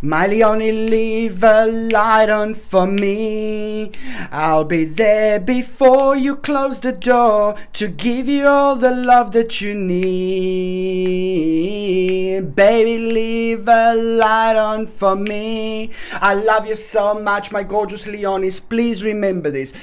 My Leonie, leave a light on for me. I'll be there before you close the door to give you all the love that you need. Baby, leave a light on for me. I love you so much, my gorgeous Leonies. Please remember this,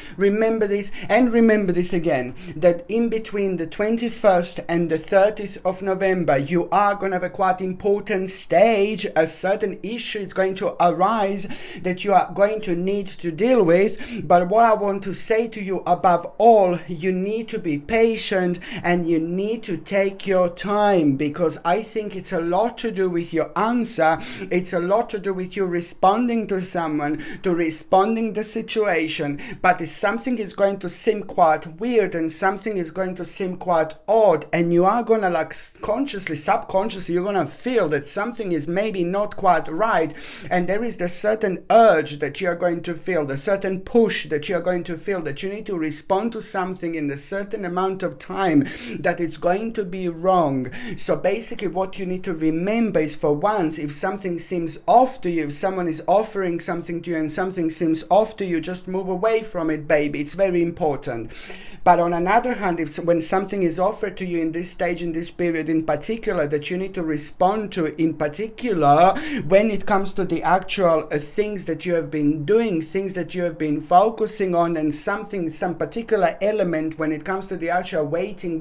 and remember this again, that in between the 21st and the 30th of November, you are going to have a quite important stage. A certain issue is going to arise that you are going to need to deal with. But what I want to say to you above all, you need to be patient and you need to take your time, because I think it's a lot to do with your answer. It's a lot to do with you responding to someone, to responding the situation. But if something is going to seem quite weird and something is going to seem quite odd, and you are gonna, like, consciously, subconsciously, you're gonna feel that something is maybe not quite right, and there is the certain urge that you are going to feel, the certain push that you are going to feel, that you need to respond to something in a certain amount of time, that it's going to be wrong. So basically what you need to remember is, for once, if something seems off to you, if someone is offering something to you and something seems off to you, just move away from it, baby. It's very important. But on another hand, when something is offered to you in this stage, in this period in particular, that you need to respond to, in particular when it comes to the actual things that you have been doing, things that you have been focusing on, and some particular element when it comes to the actual waiting,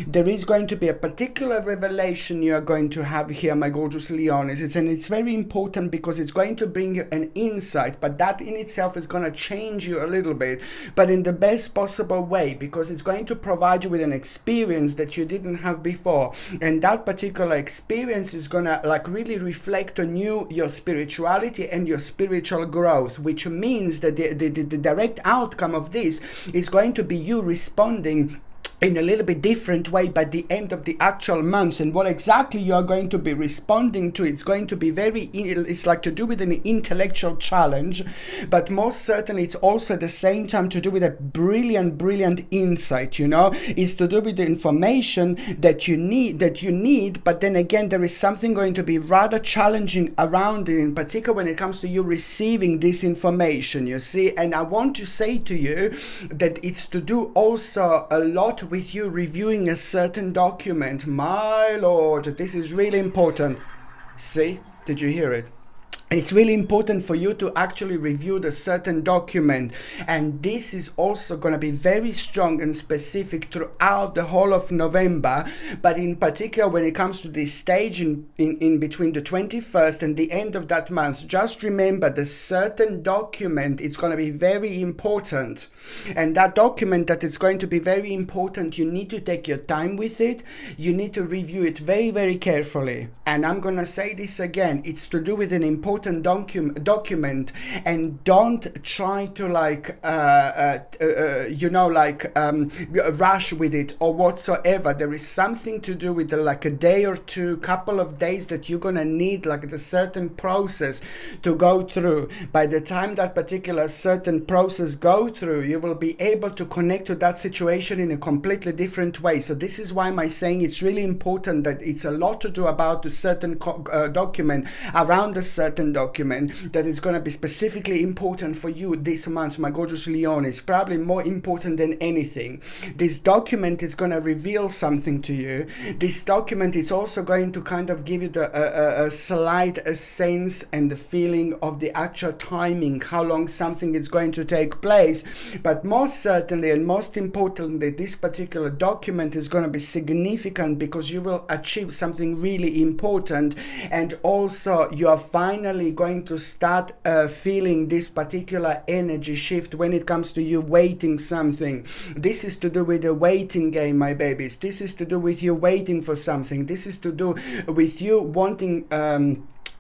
there is going to be a particular revelation you are going to have here, my gorgeous Leonis. It's very important, because it's going to bring you an insight, but that in itself is going to change you a little bit, but in the best possible way, because it's going to provide you with an experience that you didn't have before, and that particular experience is going to, like, really reflect on you, your spirituality and your spiritual growth, which means that the direct outcome of this is going to be you responding in a little bit different way by the end of the actual month. And what exactly you are going to be responding to, it's going to be it's like to do with an intellectual challenge, but most certainly it's also at the same time to do with a brilliant insight. It's to do with the information that you need, but then again there is something going to be rather challenging around it, in particular when it comes to you receiving this information, you see. And I want to say to you that it's to do also a lot with you reviewing a certain document. My lord, this is really important. See, did you hear it? It's really important for you to actually review the certain document, and this is also going to be very strong and specific throughout the whole of November, but in particular when it comes to this stage in between the 21st and the end of that month. Just remember, the certain document, it's going to be very important, and that document that is going to be very important, you need to take your time with it. You need to review it very carefully, and I'm going to say this again, it's to do with an important document, and don't try to rush with it or whatsoever. There is something to do with like a day or two, couple of days that you're gonna need, like the certain process to go through. By the time that particular certain process go through, you will be able to connect to that situation in a completely different way. So this is why I'm saying it's really important, that it's a lot to do about a certain document, around a certain document that is going to be specifically important for you this month, my gorgeous Leon. It's probably more important than anything. This document is going to reveal something to you. This document is also going to kind of give you a slight sense and the feeling of the actual timing, how long something is going to take place. But most certainly and most importantly, this particular document is going to be significant because you will achieve something really important, and also you are finally going to start feeling this particular energy shift when it comes to you waiting something. This is to do with the waiting game, my babies. This is to do with you waiting for something. This is to do with you wanting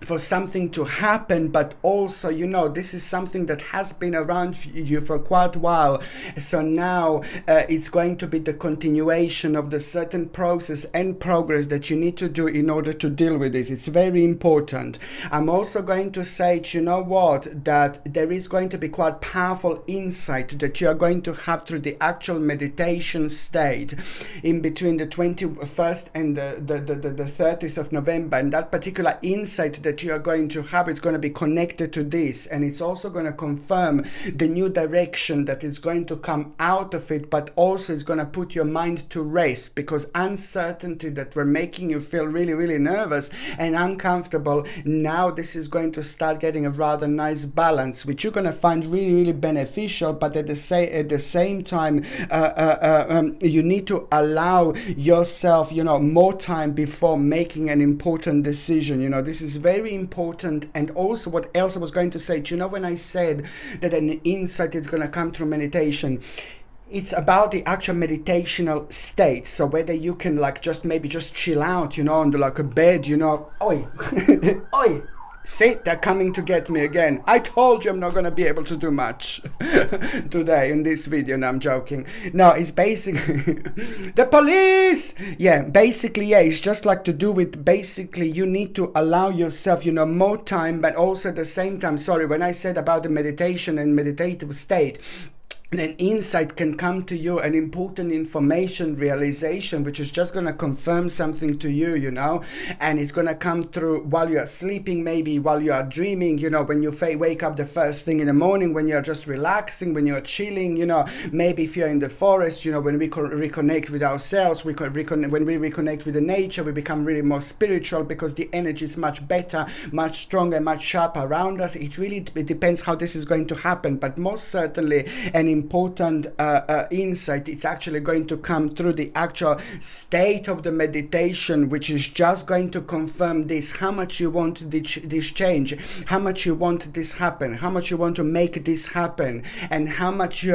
for something to happen, but also, this is something that has been around you for quite a while. So now it's going to be the continuation of the certain process and progress that you need to do in order to deal with this. It's very important. I'm also going to say, that there is going to be quite powerful insight that you are going to have through the actual meditation state in between the 21st and the 30th of November, and that particular insight that you are going to have, it's going to be connected to this, and it's also going to confirm the new direction that is going to come out of it, but also it's going to put your mind to rest, because uncertainty that were making you feel really, really nervous and uncomfortable, now this is going to start getting a rather nice balance, which you're going to find really, really beneficial. But at the same time, you need to allow yourself, more time before making an important decision. This is very important. And also, what else I was going to say, when I said that an insight is going to come through meditation, it's about the actual meditational state. So whether you can maybe just chill out, on a bed, oi, oi. See, they're coming to get me again. I told you I'm not going to be able to do much today in this video. No, I'm joking. No, it's basically the police. Yeah, basically, yeah, it's just to do with basically you need to allow yourself, more time, but also at the same time, sorry, when I said about the meditation and meditative state, then insight can come to you, an important information realization, which is just going to confirm something to you, and it's going to come through while you are sleeping, maybe while you are dreaming, when you wake up the first thing in the morning, when you're just relaxing, when you're chilling, maybe if you're in the forest, when we reconnect with ourselves, when we reconnect with the nature, we become really more spiritual, because the energy is much better, much stronger, much sharper around us. It depends how this is going to happen, but most certainly an important insight, it's actually going to come through the actual state of the meditation, which is just going to confirm this, how much you want this change, how much you want this happen, how much you want to make this happen, and how much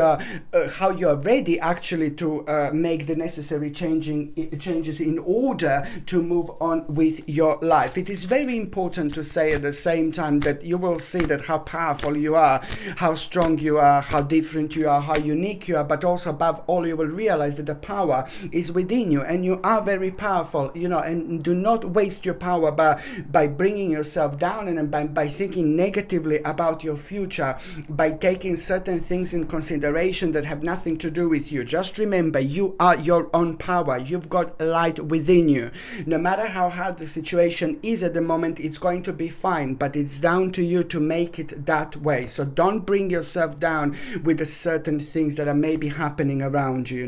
how you are ready actually to make the necessary changes in order to move on with your life. It is very important to say at the same time that you will see that how powerful you are, how strong you are, how different you are, how unique you are, but also above all you will realize that the power is within you, and you are very powerful, and do not waste your power by bringing yourself down and by thinking negatively about your future, by taking certain things in consideration that have nothing to do with you. Just remember, you are your own power. You've got light within you. No matter how hard the situation is at the moment, it's going to be fine, but it's down to you to make it that way. So don't bring yourself down with a certain things that are maybe happening around you.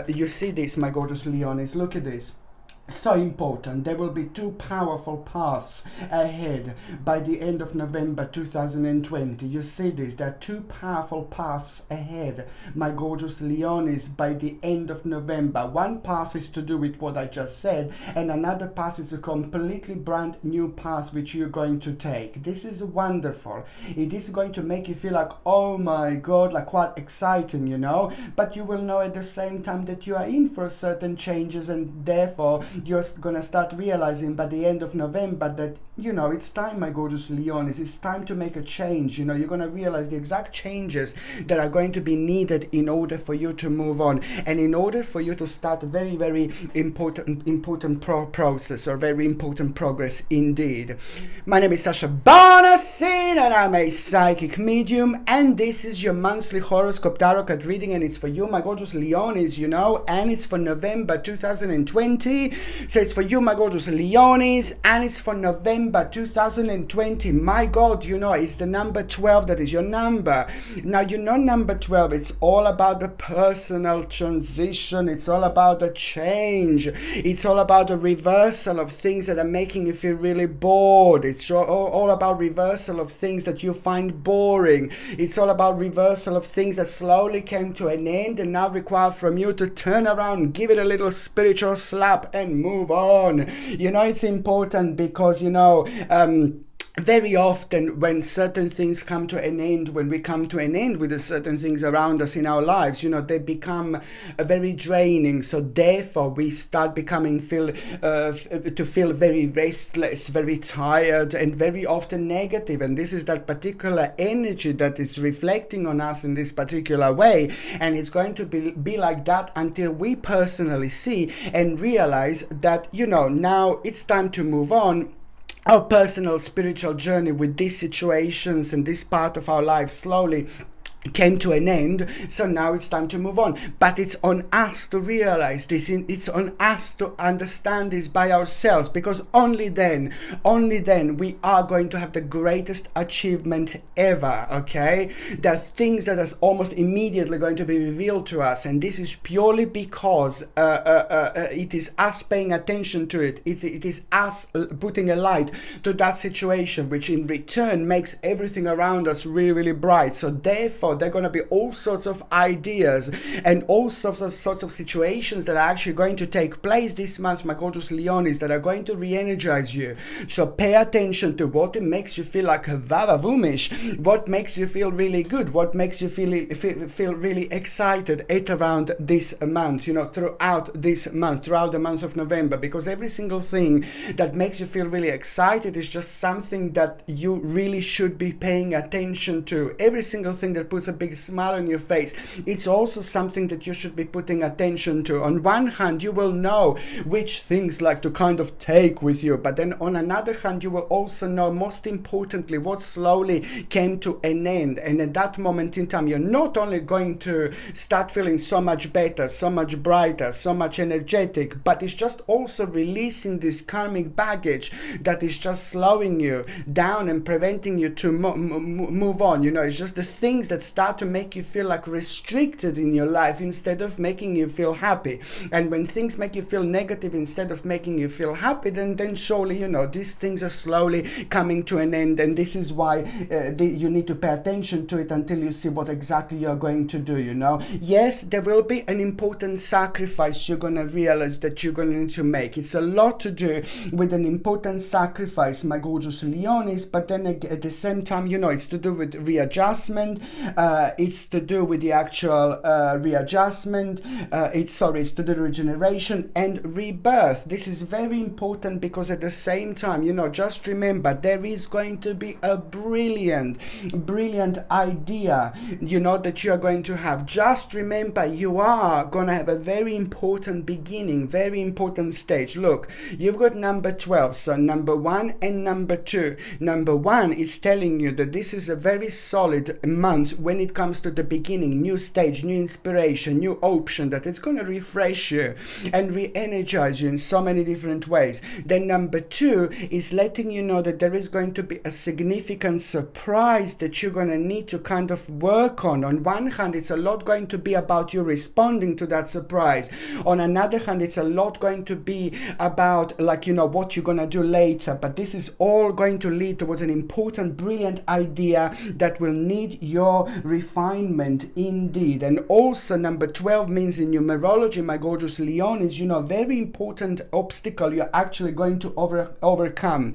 You see this, my gorgeous Leonis, look at this. So important. There will be two powerful paths ahead by the end of November 2020. You see this, there are two powerful paths ahead, my gorgeous Leonis, by the end of November. One path is to do with what I just said, and another path is a completely brand new path which you're going to take. This is wonderful. It is going to make you feel like, oh my God, quite exciting, but you will know at the same time that you are in for certain changes, and therefore you're going to start realizing by the end of November that, it's time, my gorgeous Leonis, it's time to make a change. You're going to realize the exact changes that are going to be needed in order for you to move on, and in order for you to start a very, very important process, or very important progress indeed. My name is Sasha Bonasin, and I'm a psychic medium, and this is your monthly horoscope tarot card reading, and it's for you, my gorgeous Leonis, and it's for November 2020. So it's for you, my gorgeous Leonis, and it's for November 2020. My God, it's the number 12 that is your number. Now, number 12, it's all about the personal transition. It's all about the change. It's all about the reversal of things that are making you feel really bored. It's all about reversal of things that you find boring. It's all about reversal of things that slowly came to an end and now require from you to turn around, give it a little spiritual slap, and move on. It's important because very often when certain things come to an end, when we come to an end with the certain things around us in our lives, they become very draining. So therefore we start becoming feel very restless, very tired, and very often negative. And this is that particular energy that is reflecting on us in this particular way. And it's going to be like that until we personally see and realize that, now it's time to move on. Our personal spiritual journey with these situations and this part of our life slowly came to an end, so now it's time to move on. But it's on us to realize this, it's on us to understand this by ourselves, because only then we are going to have the greatest achievement ever. Okay, there are things that are almost immediately going to be revealed to us, and this is purely because it is us paying attention to it. It is us putting a light to that situation, which in return makes everything around us really, really bright. So therefore there are going to be all sorts of ideas and all sorts of situations that are actually going to take place this month, my gorgeous Leonis, that are going to re-energize you. So pay attention to what makes you feel like a vavavumish, what makes you feel really good, what makes you feel really excited at around this month, you know, throughout this month, throughout the month of November, because every single thing that makes you feel really excited is just something that you really should be paying attention to. Every single thing that puts a big smile on your face, it's also something that you should be putting attention to. On one hand, you will know which things like to kind of take with you, but then on another hand, you will also know, most importantly, what slowly came to an end. And at that moment in time, you're not only going to start feeling so much better, so much brighter, so much energetic, but it's just also releasing this karmic baggage that is just slowing you down and preventing you to move on. You know, it's just the things that start to make you feel like restricted in your life instead of making you feel happy. And when things make you feel negative instead of making you feel happy, then surely, you know, these things are slowly coming to an end. And this is why you need to pay attention to it until you see what exactly you're going to do, you know. Yes, there will be an important sacrifice you're going to realize that you're going to need to make. It's a lot to do with an important sacrifice, my gorgeous Leonis, but then at the same time, you know, it's to do with readjustment, it's to do with the actual readjustment, it's to do with regeneration and rebirth. This is very important because at the same time, you know, just remember there is going to be a brilliant idea, you know, that you are going to have. Just remember, you are going to have a very important beginning, very important stage. Look, you've got number 12, so number 1 and number 2. Number 1 is telling you that this is a very solid month when it comes to the beginning, new stage, new inspiration, new option, that it's going to refresh you and re-energize you in so many different ways. Then number 2 is letting you know that there is going to be a significant surprise that you're going to need to kind of work on. On one hand, it's a lot going to be about you responding to that surprise. On another hand, it's a lot going to be about, like, you know, what you're going to do later. But this is all going to lead towards an important, brilliant idea that will need your refinement indeed. And also number 12 means in numerology, my gorgeous Leonis, you know, very important obstacle you're actually going to overcome.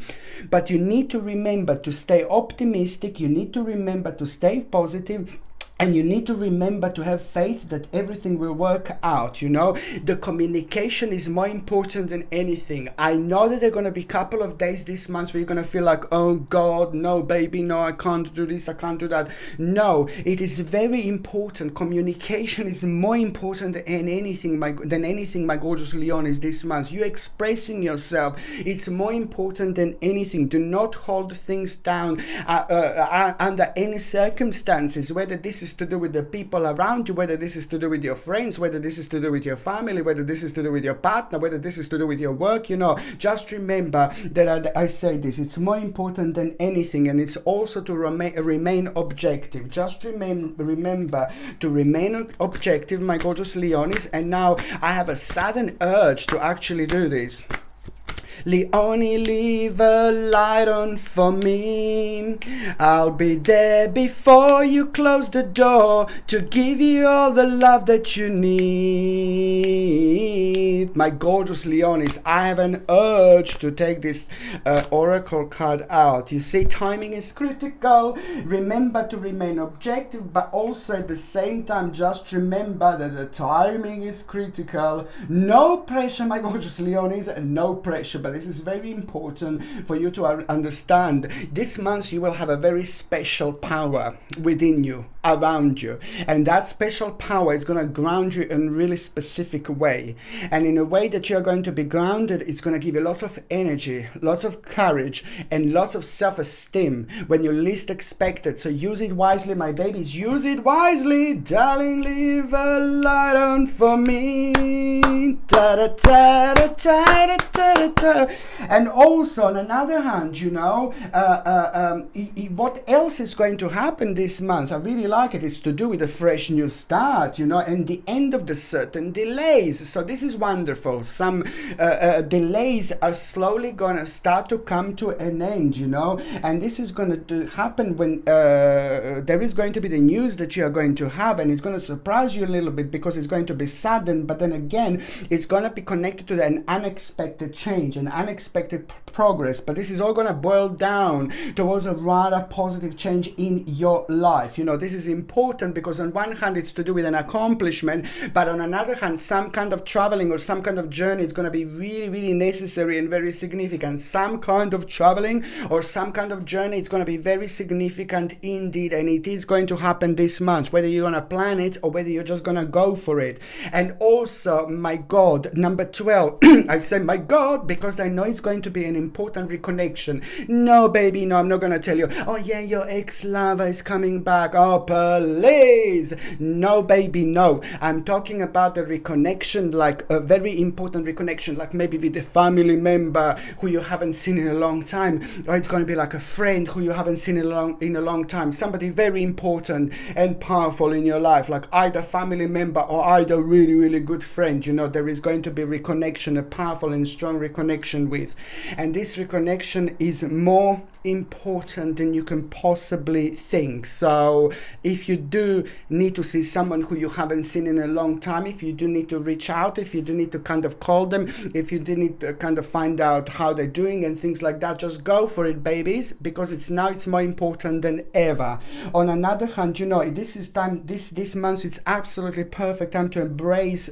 But you need to remember to stay optimistic, you need to remember to stay positive, and you need to remember to have faith that everything will work out, you know. The communication is more important than anything. I know that there are going to be a couple of days this month where you're going to feel like, oh God, no baby, no, I can't do this, I can't do that. No, it is very important. Communication is more important than anything, my gorgeous Leonis, this month. You expressing yourself, it's more important than anything. Do not hold things down under any circumstances, whether this is to do with the people around you, whether this is to do with your friends, whether this is to do with your family, whether this is to do with your partner, whether this is to do with your work, you know. Just remember that I say this, it's more important than anything, and it's also to remain objective. Just remember to remain objective, my gorgeous Leonis. And now I have a sudden urge to actually do this. Leonie, leave a light on for me. I'll be there before you close the door to give you all the love that you need. My gorgeous Leonis, I have an urge to take this oracle card out. You see, timing is critical. Remember to remain objective, but also at the same time, just remember that the timing is critical. No pressure, my gorgeous Leonis, no pressure. But this is very important for you to understand. This month you will have a very special power within you. around you, and that special power is going to ground you in a really specific way, and in a way that you're going to be grounded. It's going to give you lots of energy, lots of courage, and lots of self-esteem when you least expect it. So use it wisely, my babies. Use it wisely, darling. Leave a light on for me. Da, da, da, da, da, da, da, da. And also, on another hand, you know, what else is going to happen this month? I really like it. It's to do with a fresh new start, you know, and the end of the certain delays. So this is wonderful. Some delays are slowly going to start to come to an end, you know, and this is going to happen when there is going to be the news that you are going to have, and it's going to surprise you a little bit because it's going to be sudden, but then again, it's going to be connected to an unexpected change, an unexpected progress. But this is all going to boil down towards a rather positive change in your life. You know, this is important because on one hand, it's to do with an accomplishment, but on another hand, some kind of traveling or some kind of journey is going to be really, really necessary and very significant. Some kind of traveling or some kind of journey is going to be very significant indeed, and it is going to happen this month, whether you're going to plan it or whether you're just going to go for it. And also, my God, number 12, I say my God because I know it's going to be an important reconnection. No, baby, no, I'm not going to tell you, oh yeah, your ex-lover is coming back. Oh, please. No, baby, no. I'm talking about a reconnection, like a very important reconnection, like maybe with a family member who you haven't seen in a long time, or it's going to be like a friend who you haven't seen in a long time, somebody very important and powerful in your life, like either family member or either really, really good friend. You know, there is going to be reconnection, a powerful and strong reconnection with, and this reconnection is more important than you can possibly think. So if you do need to see someone who you haven't seen in a long time, if you do need to reach out, if you do need to kind of call them, if you do need to kind of find out how they're doing and things like that, just go for it, babies, because it's more important than ever. On another hand, you know, this is time, this month, it's absolutely perfect time to embrace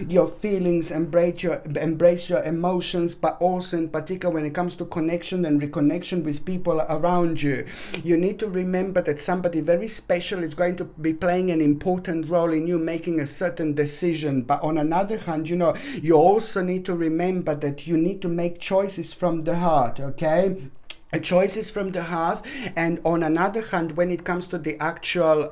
your feelings, embrace your emotions, but also in particular when it comes to connection and reconnection with people around you. You need to remember that somebody very special is going to be playing an important role in you making a certain decision. But on another hand, you know, you also need to remember that you need to make choices from the heart, okay? Choices from the heart. And on another hand, when it comes to the actual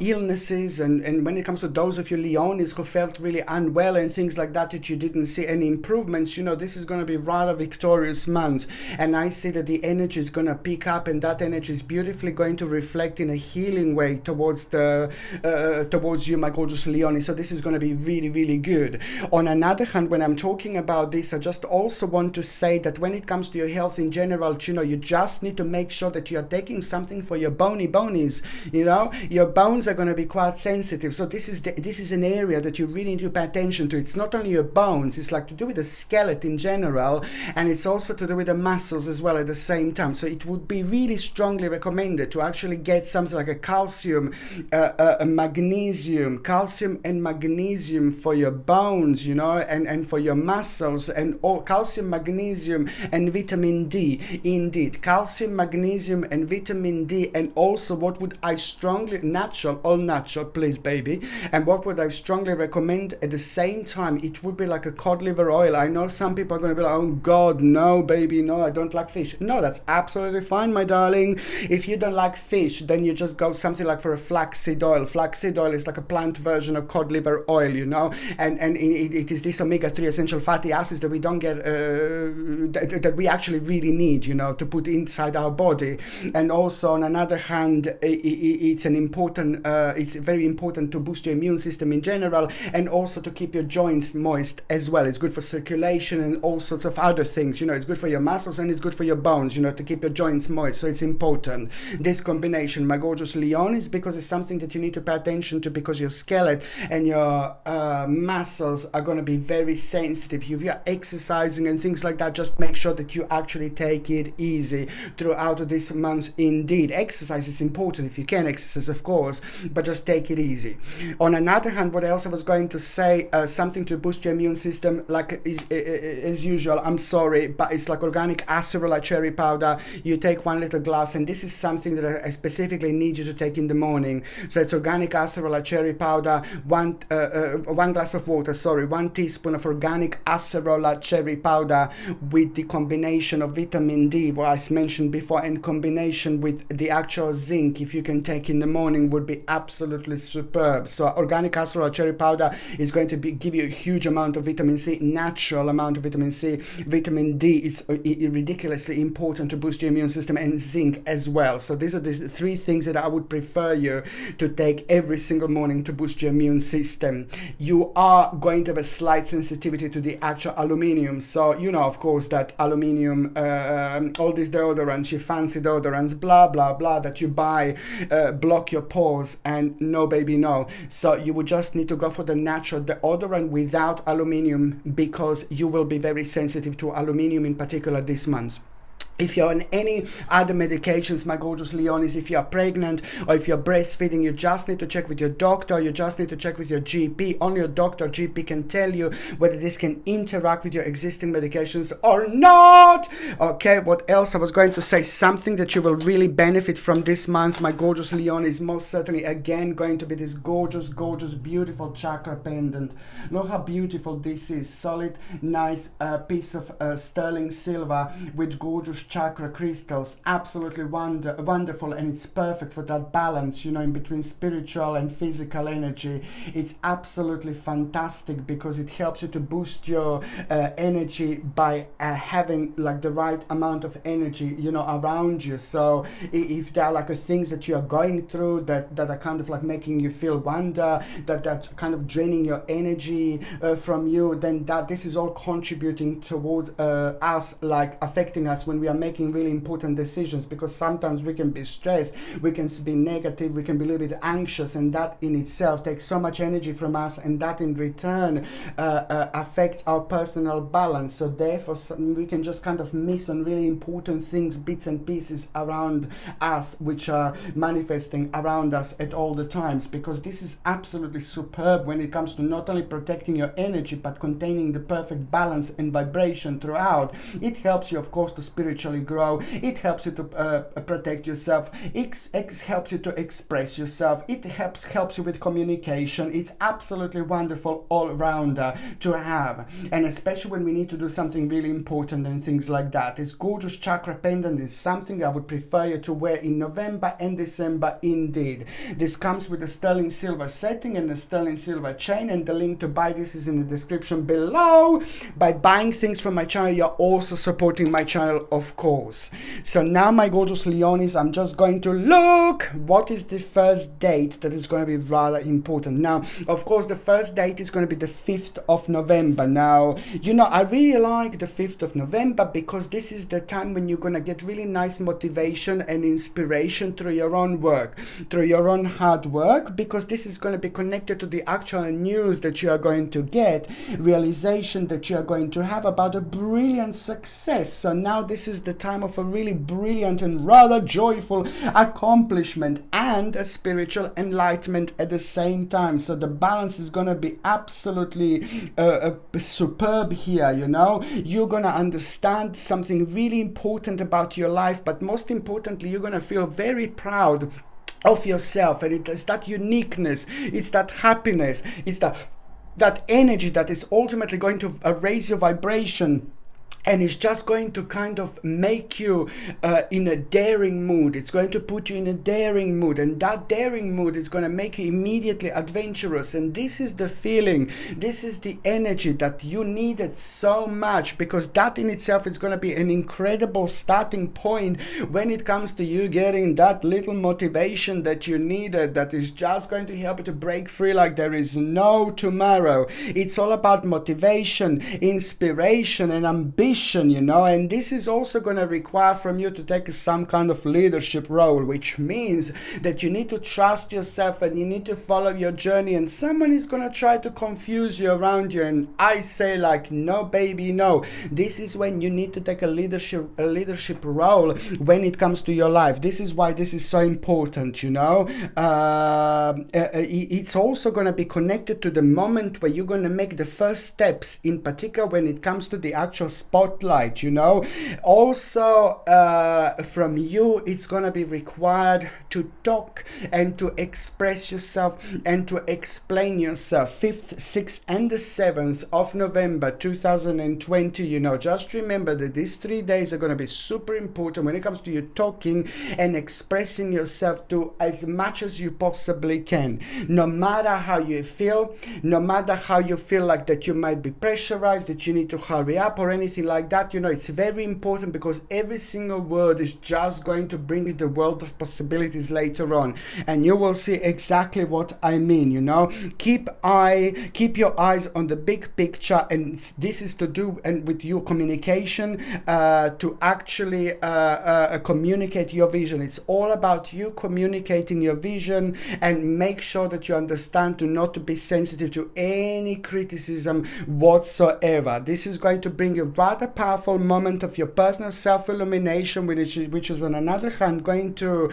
illnesses, and when it comes to those of you Leonis who felt really unwell and things like that, that you didn't see any improvements, you know, this is going to be rather victorious month, and I see that the energy is going to pick up, and that energy is beautifully going to reflect in a healing way towards you, my gorgeous Leonis. So this is going to be really, really good. On another hand, when I'm talking about this, I just also want to say that when it comes to your health in general, you know, you just need to make sure that you're taking something for your bonies. You know, your bones are going to be quite sensitive. So this is an area that you really need to pay attention to. It's not only your bones, it's like to do with the skeleton in general, and it's also to do with the muscles as well at the same time. So it would be really strongly recommended to actually get something like a calcium and magnesium for your bones, you know, and for your muscles, and all calcium, magnesium, and vitamin D. Indeed, calcium, magnesium, and vitamin D. And also, what would I strongly, all natural, please, baby. And what would I strongly recommend at the same time? It would be like a cod liver oil. I know some people are going to be like, oh God, no, baby, no, I don't like fish. No, that's absolutely fine, my darling. If you don't like fish, then you just go something like for a flaxseed oil. Flaxseed oil is like a plant version of cod liver oil, you know, and it is this omega-3 essential fatty acids that we don't get that we actually really need, you know, to put inside our body. And also, on another hand, it's very important to boost your immune system in general, and also to keep your joints moist as well. It's good for circulation and all sorts of other things, you know. It's good for your muscles and it's good for your bones, you know, to keep your joints moist. So it's important, this combination, my gorgeous Leonis, because it's something that you need to pay attention to, because your skeleton and your muscles are going to be very sensitive. If you're exercising and things like that, just make make sure that you actually take it easy throughout this month. Indeed, exercise is important. If you can exercise, of course, but just take it easy. On another hand, what else I was going to say, something to boost your immune system, like as usual, I'm sorry, but it's like organic acerola cherry powder. You take 1 little glass, and this is something that I specifically need you to take in the morning. So it's organic acerola cherry powder, one glass of water, 1 teaspoon of organic acerola cherry powder with the combination of vitamin D, what I mentioned before, in combination with the actual zinc, if you can take in the morning, would be absolutely superb. So organic acerola cherry powder is going to give you a huge amount of vitamin C, natural amount of vitamin C. Vitamin D is ridiculously important to boost your immune system, and zinc as well. So these are the 3 things that I would prefer you to take every single morning to boost your immune system. You are going to have a slight sensitivity to the actual aluminium. So you know, of course, that aluminium, all these deodorants, your fancy deodorants, blah blah blah, that you buy, block your pores, and no baby no. So you would just need to go for the natural deodorant without aluminium, because you will be very sensitive to aluminium in particular this month. If you're on any other medications, my gorgeous Leonis, if you're pregnant or if you're breastfeeding, you just need to check with your doctor, you just need to check with your GP. Only your doctor, GP can tell you whether this can interact with your existing medications or not. Okay, what else I was going to say? Something that you will really benefit from this month, my gorgeous Leon, is most certainly again going to be this gorgeous, beautiful chakra pendant. Look how beautiful this is. Solid, nice piece of sterling silver with gorgeous chakra crystals. Absolutely wonderful, and it's perfect for that balance, you know, in between spiritual and physical energy. It's absolutely fantastic because it helps you to boost your energy by having like the right amount of energy, you know, around you. So if there are like things that you are going through that are kind of like making you feel wonder, that kind of draining your energy from you, then this is all contributing towards us, like affecting us when we are making really important decisions, because sometimes we can be stressed, we can be negative, we can be a little bit anxious, and that in itself takes so much energy from us, and that in return affects our personal balance. So therefore we can just kind of miss on really important things, bits and pieces around us, which are manifesting around us at all the times, because this is absolutely superb when it comes to not only protecting your energy but containing the perfect balance and vibration throughout. It helps you, of course, to spiritually grow. It helps you to protect yourself. It helps you to express yourself. It helps you with communication. It's absolutely wonderful all rounder to have, and especially when we need to do something really important and things like that. This gorgeous chakra pendant is something I would prefer you to wear in November and December indeed. This comes with a sterling silver setting and a sterling silver chain, and the link to buy this is in the description below. By buying things from my channel, you're also supporting my channel, of course. So now, my gorgeous Leonis, I'm just going to look what is the first date that is going to be rather important. Now, of course, the first date is going to be the 5th of November. Now, you know, I really like the 5th of November because this is the time when you're going to get really nice motivation and inspiration through your own work, through your own hard work, because this is going to be connected to the actual news that you are going to get, realization that you are going to have about a brilliant success. So now this is the time of a really brilliant and rather joyful accomplishment and a spiritual enlightenment at the same time. So the balance is going to be absolutely superb here. You know, you're going to understand something really important about your life, but most importantly, you're going to feel very proud of yourself, and it's that uniqueness, it's that happiness, it's that energy that is ultimately going to raise your vibration. And it's just going to kind of make you in a daring mood. It's going to put you in a daring mood. And that daring mood is going to make you immediately adventurous. And this is the feeling, this is the energy that you needed so much. Because that in itself is going to be an incredible starting point when it comes to you getting that little motivation that you needed. That is just going to help you to break free like there is no tomorrow. It's all about motivation, inspiration, and ambition. mission, you know, and this is also going to require from you to take some kind of leadership role, which means that you need to trust yourself and you need to follow your journey, and someone is going to try to confuse you around you. And I say, like, no baby, no. This is when you need to take a leadership role when it comes to your life. This is why this is so important, you know. It's also going to be connected to the moment where you're going to make the first steps, in particular when it comes to the actual spotlight, you know. Also from you, it's going to be required to talk and to express yourself and to explain yourself. 5th, 6th and the 7th of November 2020, you know, just remember that these 3 days are going to be super important when it comes to you talking and expressing yourself to as much as you possibly can, no matter how you feel, no matter how you feel like that you might be pressurized, that you need to hurry up or anything like that. You know, it's very important because every single word is just going to bring you the world of possibilities later on, and you will see exactly what I mean, you know. Keep your eyes on the big picture, and this is to do and with your communication, to actually communicate your vision. It's all about you communicating your vision, and make sure that you understand to not to be sensitive to any criticism whatsoever. This is going to bring you rather powerful moment of your personal self-illumination, which is on another hand going to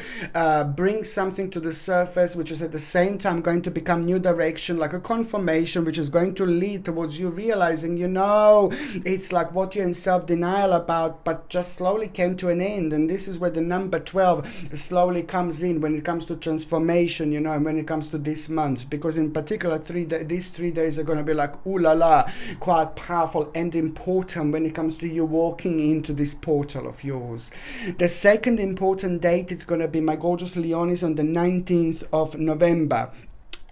bring something to the surface, which is at the same time going to become new direction, like a confirmation, which is going to lead towards you realizing, you know, it's like what you're in self-denial about, but just slowly came to an end. And this is where the number 12 slowly comes in when it comes to transformation, you know, and when it comes to this month, because in particular these 3 days are going to be like, ooh la la, quite powerful and important when it comes to you walking into this portal of yours. The second important date, it's going to be my gorgeous Leonis on the 19th of November.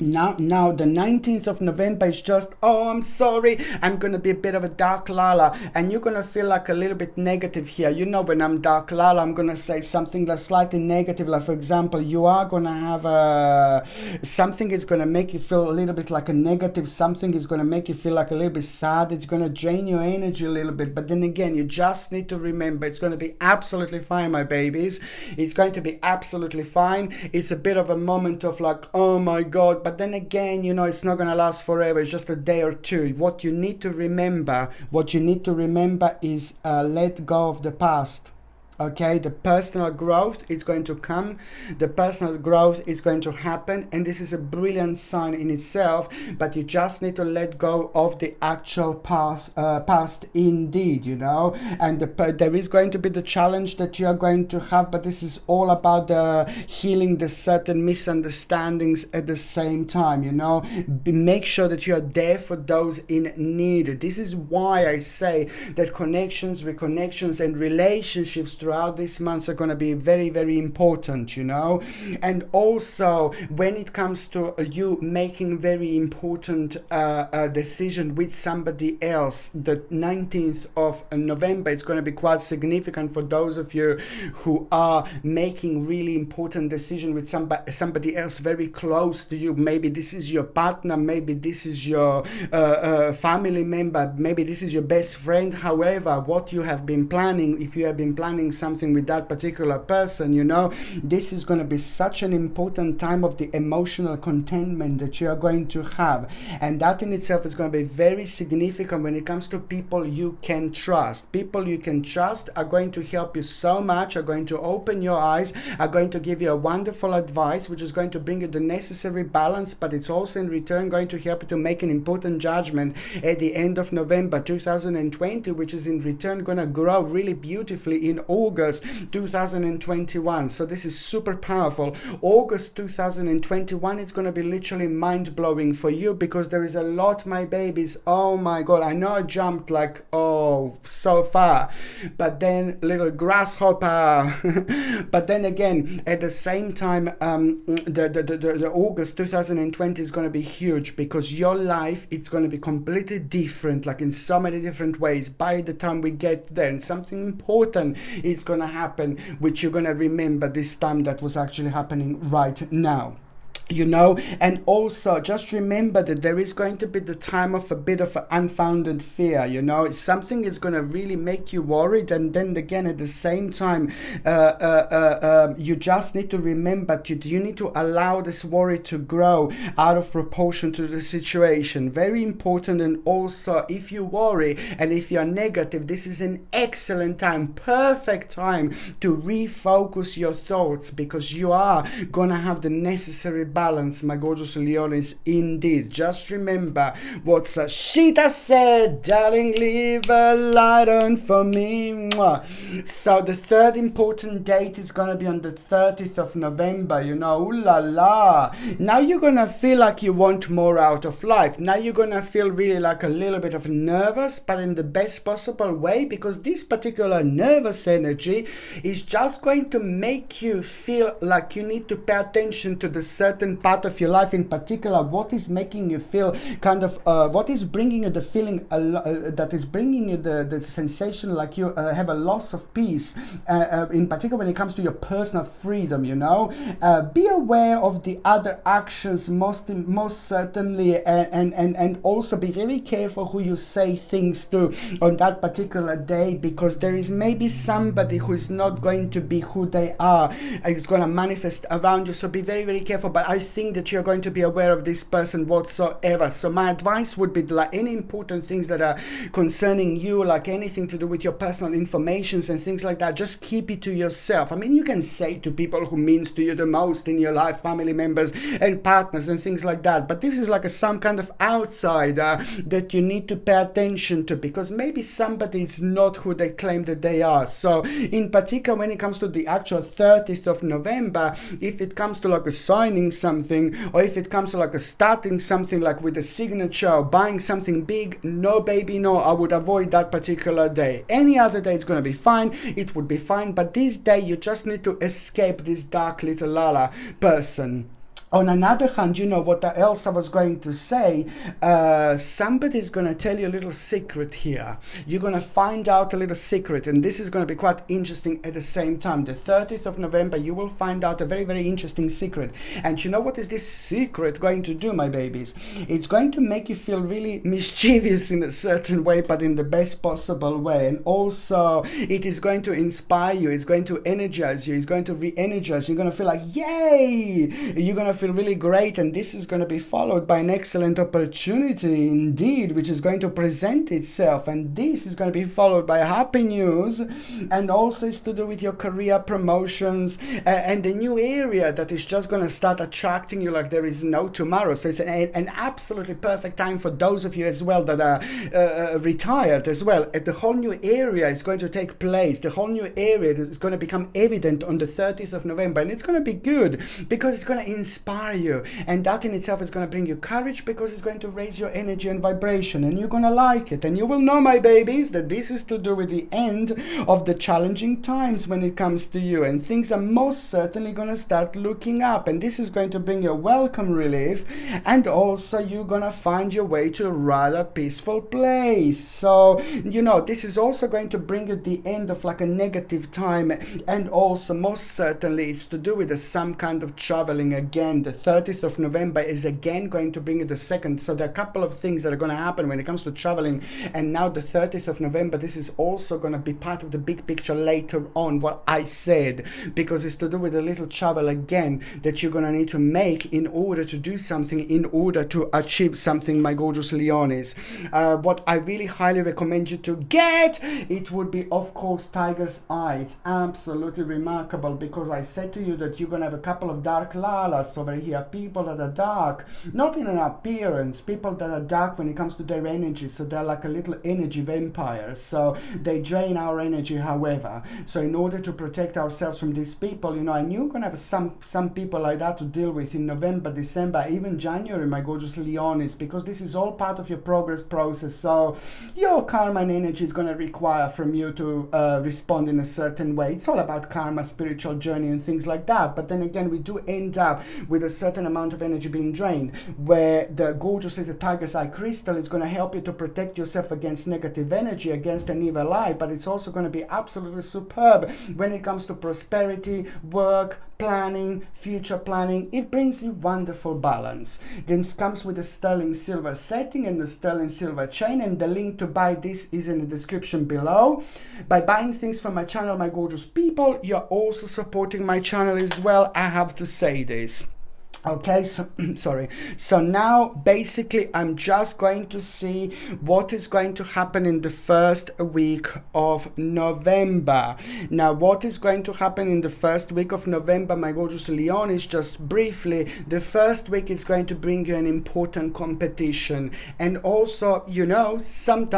Now the 19th of November is just, oh, I'm sorry, I'm going to be a bit of a dark Lala, and you're going to feel like a little bit negative here. You know, when I'm dark Lala, I'm going to say something that's slightly negative, like for example, you are going to have something is going to make you feel a little bit like a negative, something is going to make you feel like a little bit sad, it's going to drain your energy a little bit. But then again, you just need to remember it's going to be absolutely fine, my babies. It's going to be absolutely fine. It's a bit of a moment of like, oh my God, but then again, you know, it's not going to last forever. It's just a day or two. What you need to remember is let go of the past. Okay, the personal growth is going to come, the personal growth is going to happen, and this is a brilliant sign in itself, but you just need to let go of the actual past indeed, you know. And there is going to be the challenge that you are going to have, but this is all about the healing the certain misunderstandings at the same time, you know. Make sure that you are there for those in need. This is why I say that connections, reconnections, and relationships throughout this month are going to be very, very important, you know. And also when it comes to you making very important decision with somebody else, the 19th of November, it's going to be quite significant for those of you who are making really important decision with somebody else very close to you. Maybe this is your partner, maybe this is your family member, maybe this is your best friend. However, what you have been planning, if you have been planning something with that particular person, you know, this is going to be such an important time of the emotional contentment that you are going to have, and that in itself is going to be very significant when it comes to people you can trust. People you can trust are going to help you so much, are going to open your eyes, are going to give you a wonderful advice, which is going to bring you the necessary balance, but it's also in return going to help you to make an important judgment at the end of November 2020, which is in return going to grow really beautifully in August 2021. So this is super powerful. August 2021, it's going to be literally mind-blowing for you, because there is a lot, my babies. Oh my God, I know I jumped like, oh, so far, but then little grasshopper. But then again, at the same time, the August 2020 is going to be huge, because your life, it's going to be completely different, like in so many different ways by the time we get there, and something important is going to happen, which you're going to remember this time that was actually happening right now. you know. And also just remember that there is going to be the time of a bit of an unfounded fear, you know. Something is going to really make you worried, and then again at the same time you just need to remember you need to allow this worry to grow out of proportion to the situation. Very important. And also, if you worry and if you're negative, this is an excellent time, perfect time to refocus your thoughts, because you are gonna have the necessary balance, my gorgeous Leonis, indeed. Just remember what Sashita said, darling, leave a light on for me. Mwah. So the third important date is gonna be on the 30th of November, you know. Ooh la la. Now you're gonna feel like you want more out of life. Now you're gonna feel really like a little bit of nervous, but in the best possible way, because this particular nervous energy is just going to make you feel like you need to pay attention to the certain part of your life, in particular what is making you feel kind of what is bringing you the feeling that is bringing you the sensation like you have a loss of peace, in particular when it comes to your personal freedom, you know. Be aware of the other actions most certainly, and also be very careful who you say things to on that particular day, because there is maybe somebody who is not going to be who they are. It's going to manifest around you, so be very, very careful. But I think that you're going to be aware of this person whatsoever. So my advice would be, like any important things that are concerning you, like anything to do with your personal informations and things like that, just keep it to yourself. I mean, you can say to people who means to you the most in your life, family members and partners and things like that, but this is like some kind of outsider that you need to pay attention to, because maybe somebody is not who they claim that they are. So in particular, when it comes to the actual 30th of November, if it comes to like a signing something, or if it comes to like a starting something like with a signature or buying something big, no baby, no, I would avoid that particular day. Any other day it's going to be fine, it would be fine, but this day you just need to escape this dark little Lala person. On another hand, you know what else I was going to say, somebody's going to tell you a little secret here. You're going to find out a little secret, and this is going to be quite interesting at the same time. The 30th of November, you will find out a very, very interesting secret. And you know what is this secret going to do, my babies? It's going to make you feel really mischievous in a certain way, but in the best possible way. And also, it is going to inspire you. It's going to energize you. It's going to re-energize you. You're going to feel like, yay! You're going to feel really great, and this is going to be followed by an excellent opportunity indeed, which is going to present itself, and this is going to be followed by happy news, and also it's to do with your career promotions and the new area that is just going to start attracting you like there is no tomorrow. So it's an absolutely perfect time for those of you as well that are retired as well. The whole new area is going to take place. The whole new area is going to become evident on the 30th of November, and it's going to be good because it's going to inspire you, and that in itself is going to bring you courage, because it's going to raise your energy and vibration, and you're going to like it. And you will know, my babies, that this is to do with the end of the challenging times when it comes to you, and things are most certainly going to start looking up, and this is going to bring you a welcome relief, and also you're going to find your way to a rather peaceful place. So you know, this is also going to bring you the end of like a negative time, and also most certainly it's to do with some kind of traveling again. The 30th of November is again going to bring you the second. So there are a couple of things that are going to happen when it comes to traveling. And now the 30th of November, this is also going to be part of the big picture later on, what I said, because it's to do with a little travel again that you're going to need to make in order to do something, in order to achieve something, my gorgeous Leonis. What I really highly recommend you to get, it would be, of course, Tiger's Eye. It's absolutely remarkable, because I said to you that you're going to have a couple of dark Lalas over here, people that are dark, not in an appearance, people that are dark when it comes to their energy. So they're like a little energy vampires, so they drain our energy, however. So in order to protect ourselves from these people, you know, and you're gonna have some people like that to deal with in November, December, even January, my gorgeous Leonis, because this is all part of your progress process. So your karma and energy is gonna require from you to respond in a certain way. It's all about karma, spiritual journey and things like that. But then again, we do end up with a certain amount of energy being drained, where the gorgeous little Tiger's Eye crystal is going to help you to protect yourself against negative energy, against an evil eye. But it's also going to be absolutely superb when it comes to prosperity, work, planning, future planning. It brings you wonderful balance. Then comes with the sterling silver setting and the sterling silver chain, and the link to buy this is in the description below. By buying things from my channel, my gorgeous people, you're also supporting my channel as well. I have to say this. Okay, so sorry. So now basically I'm just going to see what is going to happen in the first week of November. Now, what is going to happen in the first week of November, my gorgeous Leon, is just briefly, the first week is going to bring you an important competition. And also, you know, sometimes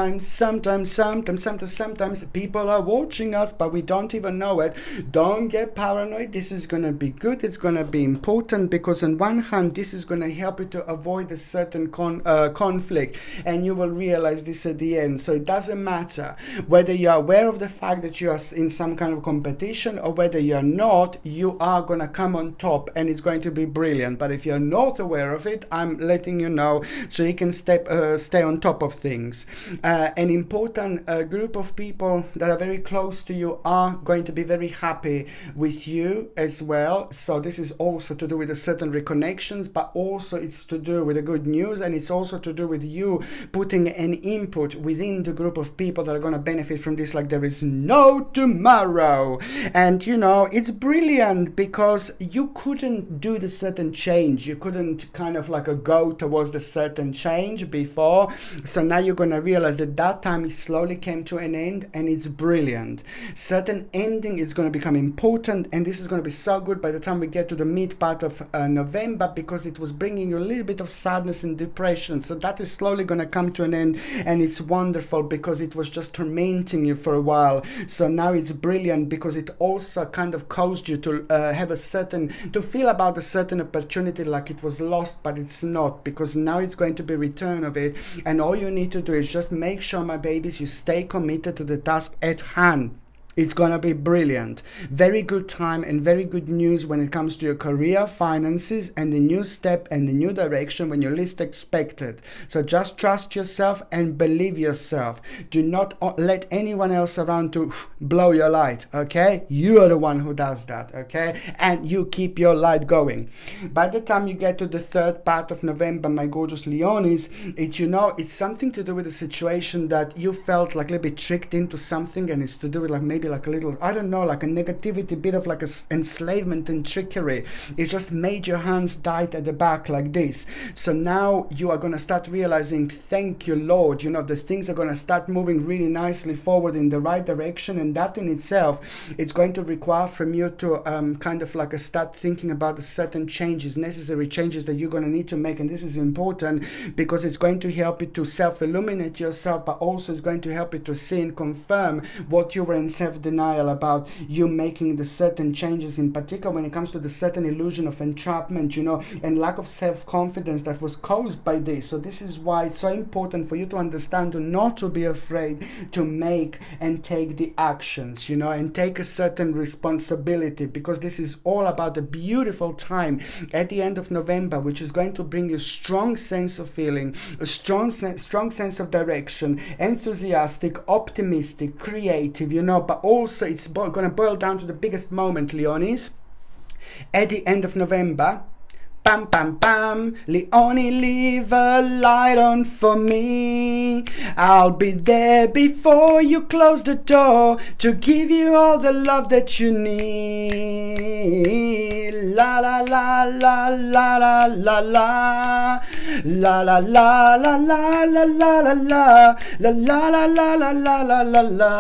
people are watching us, but we don't even know it. Don't get paranoid. This is going to be good. It's going to be important, because on one hand, this is going to help you to avoid a certain conflict, and you will realize this at the end. So it doesn't matter whether you're aware of the fact that you are in some kind of competition or whether you're not, you are going to come on top, and it's going to be brilliant. But if you're not aware of it, I'm letting you know so you can stay on top of things. An important group of people that are very close to you are going to be very happy with you as well. So this is also to do with a certain reconnections, but also it's to do with the good news, and it's also to do with you putting an input within the group of people that are going to benefit from this like there is no tomorrow. And you know, it's brilliant because you couldn't do the certain change, you couldn't kind of like go towards the certain change before. So now you're going to realize that that time it slowly came to an end, and it's brilliant. Certain ending is going to become important, and this is going to be so good by the time we get to the mid part of November, because it was bringing you a little bit of sadness and depression. So that is slowly going to come to an end, and it's wonderful because it was just tormenting you for a while. So now it's brilliant because it also kind of caused you to have a certain, to feel about a certain opportunity like it was lost, but it's not, because now it's going to be return of it. And all you need to do is just make sure, my babies, you stay committed to the task at hand. It's gonna be brilliant. Very good time and very good news when it comes to your career, finances, and the new step and the new direction when you least expect it. So just trust yourself and believe yourself. Do not let anyone else around to blow your light, okay? You are the one who does that, okay? And you keep your light going. By the time you get to the third part of November, my gorgeous Leonis, it's something to do with a situation that you felt like a little bit tricked into something, and it's to do with like maybe like a little, I don't know, like a negativity, bit of like a enslavement and trickery. It just made your hands tight at the back like this. So now you are going to start realizing, thank you, Lord, you know, the things are going to start moving really nicely forward in the right direction, and that in itself, it's going to require from you to kind of like start thinking about the certain changes, necessary changes that you're going to need to make. And this is important because it's going to help you to self-illuminate yourself, but also it's going to help you to see and confirm what you were in self-denial about, you making the certain changes, in particular when it comes to the certain illusion of entrapment, you know, and lack of self-confidence that was caused by this. So this is why it's so important for you to understand, not to be afraid to make and take the actions, you know, and take a certain responsibility, because this is all about the beautiful time at the end of November, which is going to bring you strong sense of feeling, a strong sense of direction, enthusiastic, optimistic, creative, you know. But also it's going to boil down to the biggest moment, Leonis, at the end of November. Bam, bam, bam, Leonie, leave a light on for me. I'll be there before you close the door to give you all the love that you need. La la la la la la la la. La la la la la la la la la. La la la la la la la la la.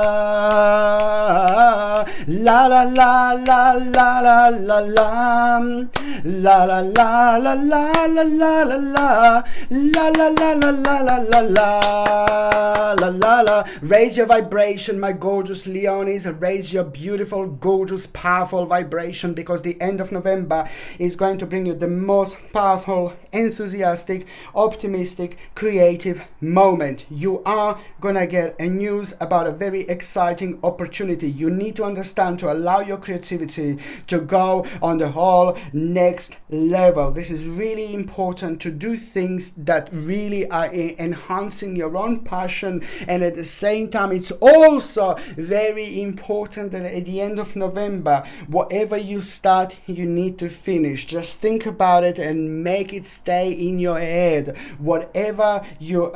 La la la la la la la la. La la la. La la la la la la la la la la la la la la. Raise your vibration, my gorgeous Leonis. Raise your beautiful, gorgeous, powerful vibration, because the end of November is going to bring you the most powerful, enthusiastic, optimistic, creative moment. You are gonna get a news about a very exciting opportunity. You need to understand to allow your creativity to go on the whole next level. level, this is really important to do things that really are enhancing your own passion, and at the same time it's also very important that at the end of November, whatever you start, you need to finish. Just think about it and make it stay in your head. Whatever you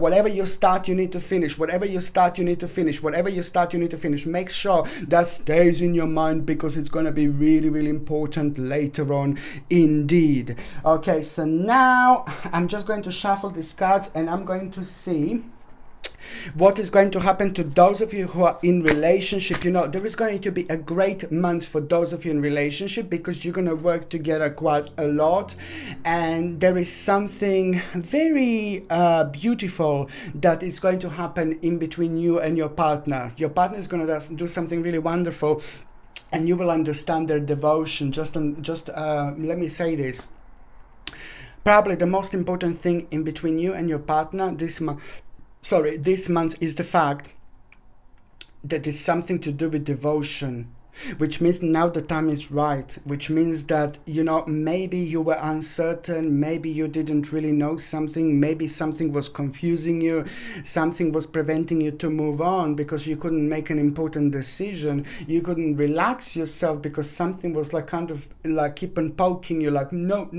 whatever you start, you need to finish. Whatever you start, you need to finish. Whatever you start, you need to finish. Make sure that stays in your mind, because it's going to be really, really important later on indeed. Okay, so now I'm just going to shuffle these cards and I'm going to see what is going to happen to those of you who are in relationship. You know, there is going to be a great month for those of you in relationship, because you're going to work together quite a lot, and there is something very beautiful that is going to happen in between you and your partner. Your partner is going to do something really wonderful, and you will understand their devotion. Let me say this. Probably the most important thing in between you and your partner this month is the fact that it's something to do with devotion, which means now the time is right, which means that, you know, maybe you were uncertain, maybe you didn't really know something, maybe something was confusing you, something was preventing you to move on because you couldn't make an important decision, you couldn't relax yourself because something was like kind of like keep on poking you, like no,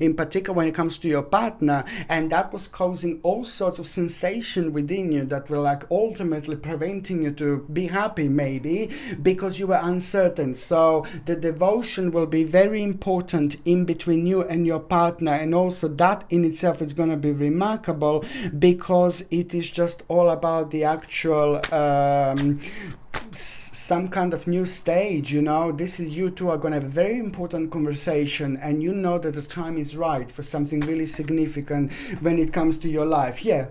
in particular when it comes to your partner, and that was causing all sorts of sensation within you that were like ultimately preventing you to be happy, maybe because you were uncertain. So the devotion will be very important in between you and your partner, and also that in itself is going to be remarkable, because it is just all about the actual some kind of new stage. You know, this is, you two are going to have a very important conversation, and you know that the time is right for something really significant when it comes to your life. Yeah.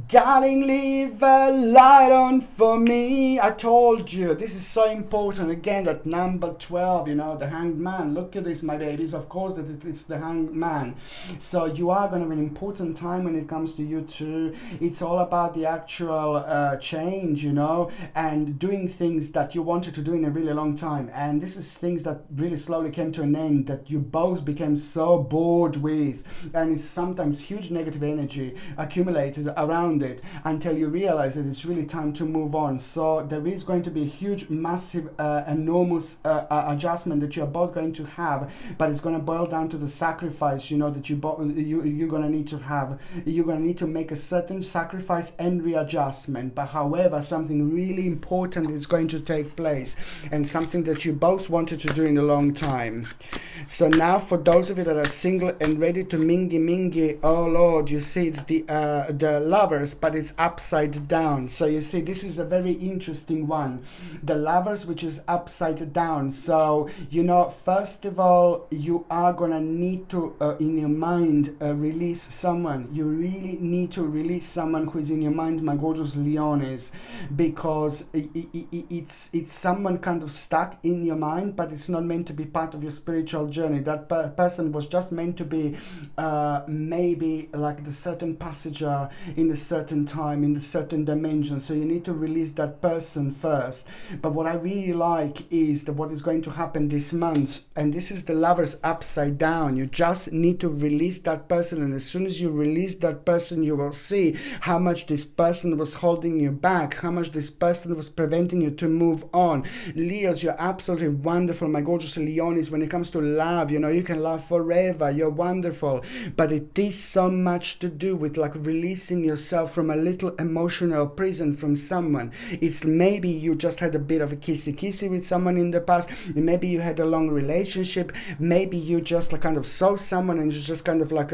Darling, leave a light on for me. I told you, this is so important. Again, that number 12, you know, the Hanged Man. Look at this, my babies. Of course, that it's the Hanged Man. So you are going to have an important time when it comes to you two. It's all about the actual change, you know, and doing things that you wanted to do in a really long time. And this is things that really slowly came to an end, that you both became so bored with. And it's sometimes huge negative energy accumulated around it until you realize that it's really time to move on. So there is going to be a huge, massive, enormous adjustment that you're both going to have, but it's going to boil down to the sacrifice, you know, that you're going to need to have. You're going to need to make a certain sacrifice and readjustment, but however, something really important is going to take place, and something that you both wanted to do in a long time. So now for those of you that are single and ready to mingy, oh Lord, you see it's the Lovers, but it's upside down. So you see, this is a very interesting one. The Lovers, which is upside down. So, you know, first of all, you are gonna need to in your mind release someone. You really need to release someone who is in your mind, my gorgeous Leones, because it's someone kind of stuck in your mind, but it's not meant to be part of your spiritual journey. That person was just meant to be maybe like the certain passenger in a certain time, in a certain dimension. So you need to release that person first. But what I really like is that what is going to happen this month, and this is the Lovers upside down. You just need to release that person, and as soon as you release that person, you will see how much this person was holding you back, how much this person was preventing you to move on. Leos, you're absolutely wonderful, my gorgeous Leonis. When it comes to love, you know, you can love forever, you're wonderful, but it is so much to do with like releasing yourself from a little emotional prison from someone. It's maybe you just had a bit of a kissy with someone in the past, maybe you had a long relationship, maybe you just like kind of saw someone and you just kind of like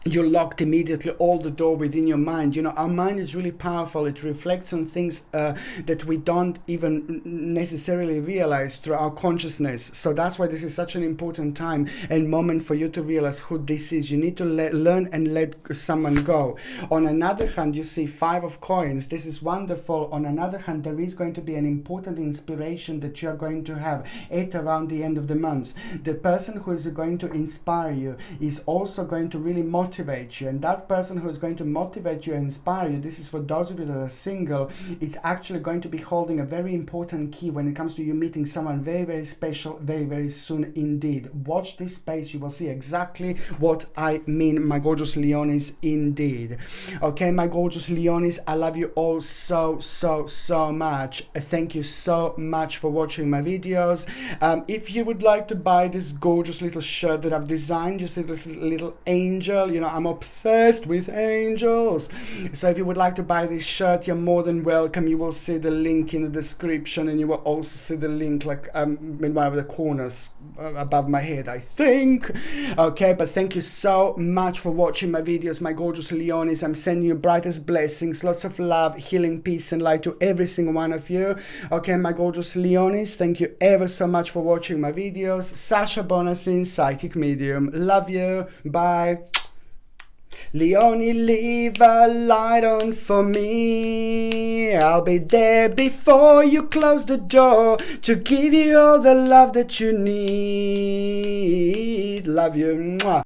you locked immediately all the door within your mind. You know, our mind is really powerful. It reflects on things that we don't even necessarily realize through our consciousness. So that's why this is such an important time and moment for you to realize who this is. You need to learn and let someone go. On another hand, you see 5 of coins. This is wonderful. On another hand, there is going to be an important inspiration that you're going to have at around the end of the month. The person who is going to inspire you is also going to really motivate motivate you, and that person who is going to motivate you and inspire you, this is for those of you that are single, it's actually going to be holding a very important key when it comes to you meeting someone very, very special very, very soon indeed. Watch this space, you will see exactly what I mean, my gorgeous Leonis, indeed. Okay, my gorgeous Leonis, I love you all so much. Thank you so much for watching my videos. If you would like to buy this gorgeous little shirt that I've designed, just this little angel, you know, I'm obsessed with angels. So if you would like to buy this shirt, you're more than welcome. You will see the link in the description, and you will also see the link like in one of the corners above my head, I think. Okay, but thank you so much for watching my videos, my gorgeous Leonis. I'm sending you brightest blessings, lots of love, healing, peace and light to every single one of you. Okay, my gorgeous Leonis, thank you ever so much for watching my videos. Sasha Bonasin, Psychic Medium. Love you. Bye. Leonie, leave a light on for me. I'll be there before you close the door to give you all the love that you need. Love you. Mwah.